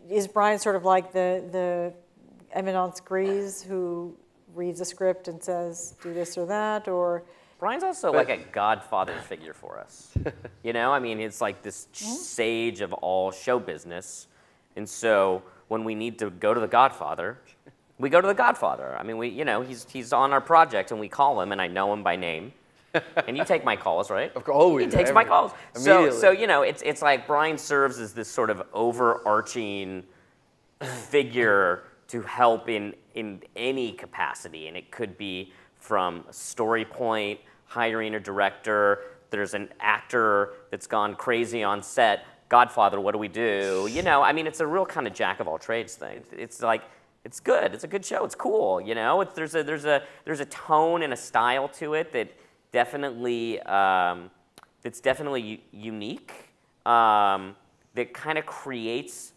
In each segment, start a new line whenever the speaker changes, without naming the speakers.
is Brian sort of like the eminence grise who reads a script and says, do this or that, or?
Brian's also like a Godfather figure for us. You know, I mean, it's like this sage of all show business. And so when we need to go to the Godfather, we go to the Godfather. I mean, you know, he's on our project and we call him, and I know him by name. And you take my calls, right?
Of course, always.
He takes my calls. So you know, it's like Brian serves as this sort of overarching figure to help in any capacity, and it could be from a story point, hiring a director. There's an actor that's gone crazy on set. Godfather, what do we do? You know, I mean, it's a real kind of jack of all trades thing. It's like, it's good. It's a good show. It's cool. You know, there's a tone and a style to it that definitely that's definitely unique. That kind of creates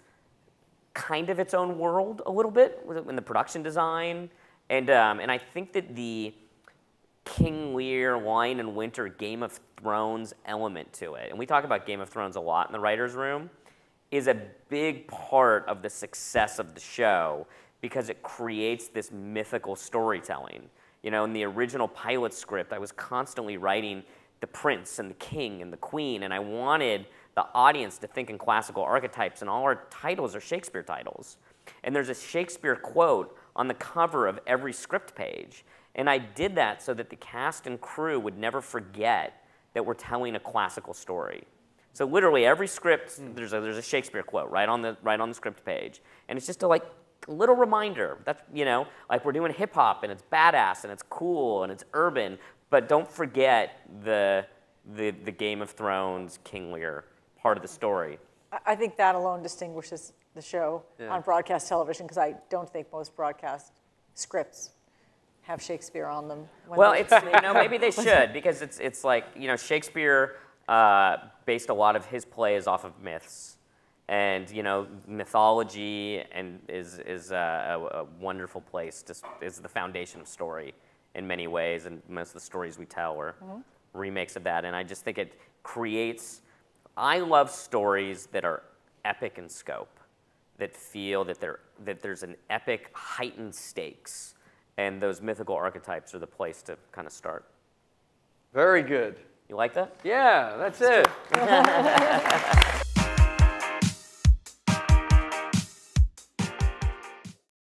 kind of its own world a little bit in the production design, and I think that the King Lear, Wine and Winter, Game of Thrones element to it, and we talk about Game of Thrones a lot in the writers' room, is a big part of the success of the show because it creates this mythical storytelling. You know, in the original pilot script, I was constantly writing the prince and the king and the queen, and I wanted the audience to think in classical archetypes, and all our titles are Shakespeare titles. And there's a Shakespeare quote on the cover of every script page. And I did that so that the cast and crew would never forget that we're telling a classical story. So literally every script, there's a Shakespeare quote right on the script page. And it's just a little reminder that, you know, like we're doing hip hop and it's badass and it's cool and it's urban, but don't forget the Game of Thrones, King Lear part of the story.
I think that alone distinguishes the show on broadcast television, because I don't think most broadcast scripts have Shakespeare on them.
Well, it's, you know, maybe they should, because it's like, you know, Shakespeare based a lot of his plays off of myths, and you know, mythology and is a wonderful place. Is the foundation of story in many ways, and most of the stories we tell are remakes of that. And I just think it creates. I love stories that are epic in scope, that feel that there's an epic, heightened stakes, and those mythical archetypes are the place to kind of start.
Very good.
You like that?
Yeah, that's it.